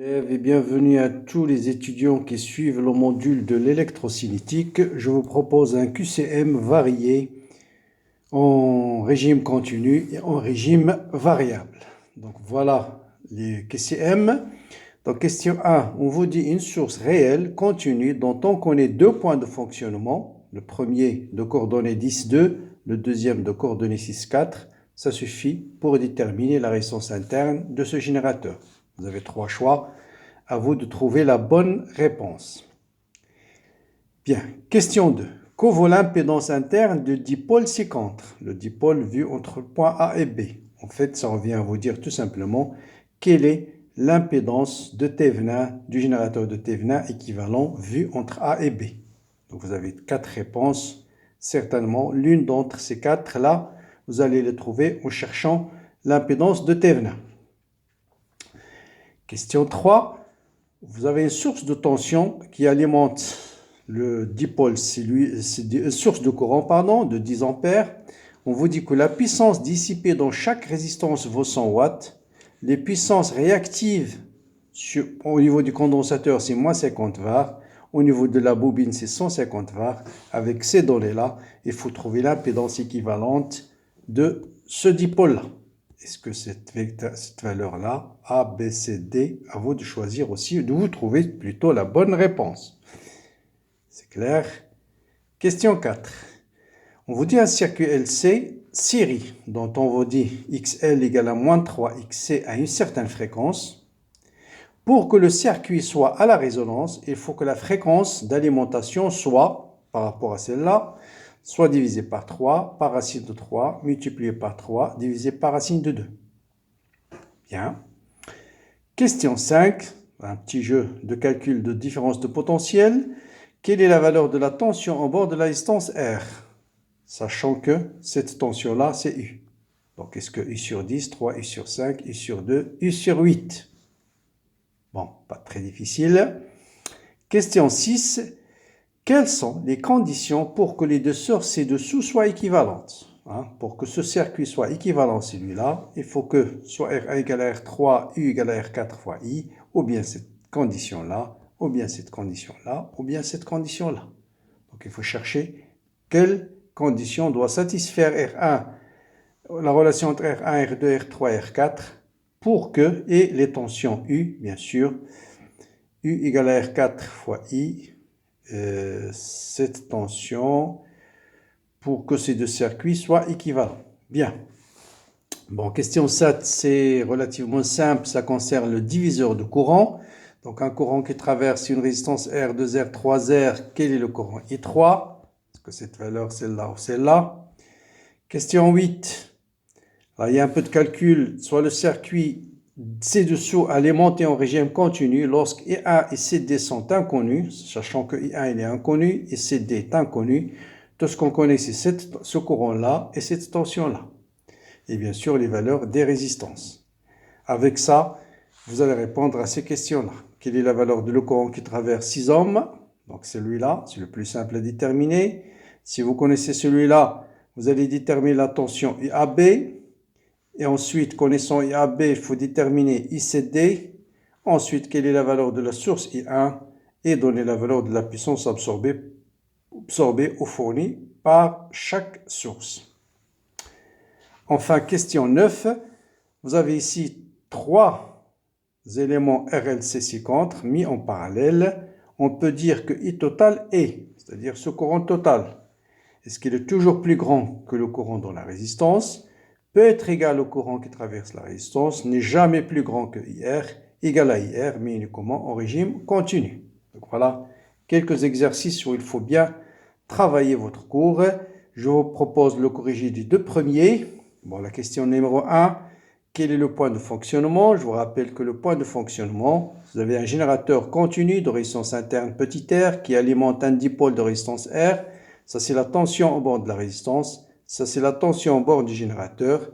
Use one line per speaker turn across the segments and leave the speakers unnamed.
Et bienvenue à tous les étudiants qui suivent le module de l'électrocinétique. Je vous propose un QCM varié en régime continu et en régime variable. Donc voilà les QCM. Donc question 1, on vous dit une source réelle continue dont on connaît deux points de fonctionnement. Le premier de coordonnées 10, 2, le deuxième de coordonnées 6, 4. Ça suffit pour déterminer la résistance interne de ce générateur. Vous avez trois choix. À vous de trouver la bonne réponse. Bien, question 2. Que vaut l'impédance interne de dipôle ci-contre? Le dipôle vu entre le point A et B. En fait, ça revient à vous dire tout simplement quelle est l'impédance de Thévenin, du générateur de Thévenin équivalent vu entre A et B. Donc vous avez quatre réponses. Certainement, l'une d'entre ces quatre-là, vous allez les trouver en cherchant l'impédance de Thévenin. Question 3. Vous avez une source de tension qui alimente le dipôle, c'est une source de courant de 10 ampères. On vous dit que la puissance dissipée dans chaque résistance vaut 100 watts. Les puissances réactives au niveau du condensateur, c'est moins 50 var. Au niveau de la bobine, c'est 150 var. Avec ces données-là, il faut trouver l'impédance équivalente de ce dipôle-là. Est-ce que cette valeur-là, A, B, C, D, à vous de choisir aussi, de vous trouver plutôt la bonne réponse. C'est clair? Question 4. On vous dit un circuit LC série, dont on vous dit XL égale à moins 3 XC à une certaine fréquence. Pour que le circuit soit à la résonance, il faut que la fréquence d'alimentation soit, par rapport à celle-là, soit divisé par 3, par racine de 3, multiplié par 3, divisé par racine de 2. Bien. Question 5, un petit jeu de calcul de différence de potentiel. Quelle est la valeur de la tension en bord de la résistance R? Sachant que cette tension-là, c'est U. Donc, est-ce que U sur 10, 3, U sur 5, U sur 2, U sur 8? Bon, pas très difficile. Question 6. Quelles sont les conditions pour que les deux sources ci-dessous soient équivalentes? Pour que ce circuit soit équivalent à celui-là, il faut que soit R1 égale à R3, U égale à R4 fois I, ou bien cette condition-là, ou bien cette condition-là, ou bien cette condition-là. Donc il faut chercher quelle condition doit satisfaire R1, la relation entre R1, R2, R3, R4, pour que, et les tensions U, bien sûr, U égale à R4 fois I, cette tension pour que ces deux circuits soient équivalents. Bien. Bon, question 7, c'est relativement simple, ça concerne le diviseur de courant. Donc un courant qui traverse une résistance R, 2R, 3R, quel est le courant I3? Est-ce que cette valeur, celle-là ou celle-là? Question 8, là il y a un peu de calcul, soit le circuit ci-dessous alimenté en régime continu lorsque I1 et CD sont inconnus, sachant que I1 il est inconnu et CD est inconnu. Tout ce qu'on connaît, c'est ce courant-là et cette tension-là. Et bien sûr, les valeurs des résistances. Avec ça, vous allez répondre à ces questions-là. Quelle est la valeur de le courant qui traverse 6 ohms? Donc celui-là, c'est le plus simple à déterminer. Si vous connaissez celui-là, vous allez déterminer la tension IAB. Et ensuite, connaissant IAB, il faut déterminer ICD. Ensuite, quelle est la valeur de la source I1 et donner la valeur de la puissance absorbée ou fournie par chaque source. Enfin, question 9. Vous avez ici trois éléments RLC ci-contre mis en parallèle. On peut dire que I total est, c'est-à-dire ce courant total, est-ce qu'il est toujours plus grand que le courant dans la résistance? Peut être égal au courant qui traverse la résistance, n'est jamais plus grand que IR, égal à IR, mais uniquement en régime continu. Donc voilà quelques exercices où il faut bien travailler votre cours. Je vous propose de le corriger des deux premiers. Bon, la question numéro 1, quel est le point de fonctionnement? Je vous rappelle que le point de fonctionnement, vous avez un générateur continu de résistance interne petit r qui alimente un dipôle de résistance R. Ça, c'est la tension au bord de la résistance. Ça, c'est la tension au bord du générateur.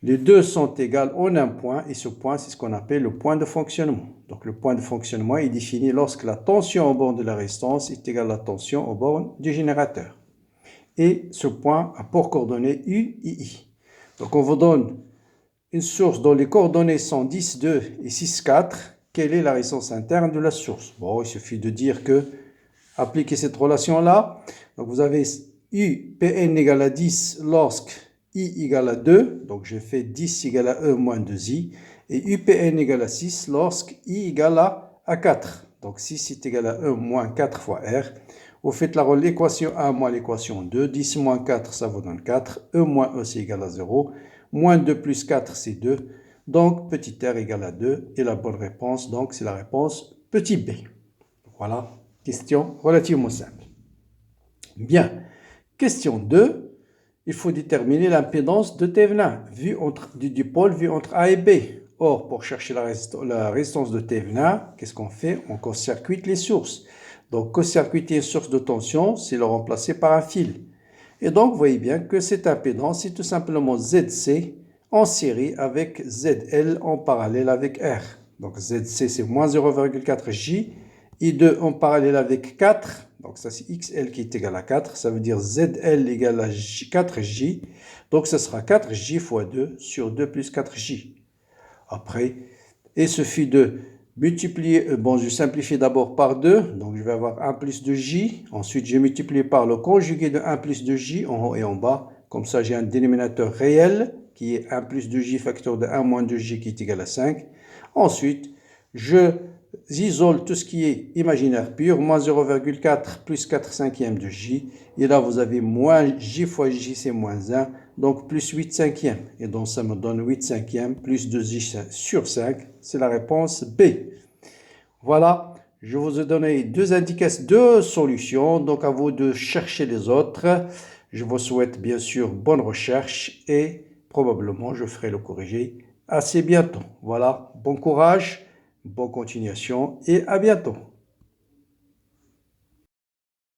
Les deux sont égales en un point et ce point, c'est ce qu'on appelle le point de fonctionnement. Donc, le point de fonctionnement est défini lorsque la tension au bord de la résistance est égale à la tension au bord du générateur. Et ce point a pour coordonnées U et I. Donc, on vous donne une source dont les coordonnées sont 10, 2 et 6, 4. quelle est la résistance interne de la source. Bon, il suffit de dire que, appliquer cette relation-là, donc vous avez U Pn égale à 10 lorsque I égale à 2, donc j'ai fait 10 égale à E moins 2I, et UPN égale à 6 lorsque I égale à 4. Donc 6 est égal à E moins 4 fois R. Vous faites l'équation 1 moins l'équation 2, 10 moins 4, ça vous donne 4, E moins E c'est égal à 0, moins 2 plus 4 c'est 2, donc petit r égale à 2, et la bonne réponse, donc c'est la réponse petit b. Voilà, question relativement simple. Bien, question 2, il faut déterminer l'impédance de Thévenin, du dipôle vu entre A et B. Or, pour chercher la résistance de Thévenin, qu'est-ce qu'on fait? On court-circuite les sources. Donc, court-circuiter une source de tension, c'est le remplacer par un fil. Et donc, vous voyez bien que cette impédance, c'est tout simplement ZC en série avec ZL en parallèle avec R. Donc, ZC, c'est moins 0,4 J. I2 en parallèle avec 4. Donc, ça, c'est XL qui est égal à 4. Ça veut dire ZL égale à 4J. Donc, ce sera 4J fois 2 sur 2 plus 4J. Après, il suffit de multiplier, je simplifie d'abord par 2, donc je vais avoir 1 plus 2J, ensuite je multiplie par le conjugué de 1 plus 2J en haut et en bas, comme ça j'ai un dénominateur réel qui est 1 plus 2J facteur de 1 moins 2J qui est égal à 5. Ensuite, je isole tout ce qui est imaginaire pur, moins 0,4 plus 4 cinquièmes de J, et là vous avez moins J fois J c'est moins 1, donc plus 8 cinquièmes, et donc ça me donne 8 cinquièmes plus 2J sur 5, c'est la réponse B. Voilà, je vous ai donné deux solutions, donc à vous de chercher les autres. Je vous souhaite bien sûr bonne recherche et probablement je ferai le corrigé assez bientôt. Voilà, bon courage, bonne continuation et à bientôt.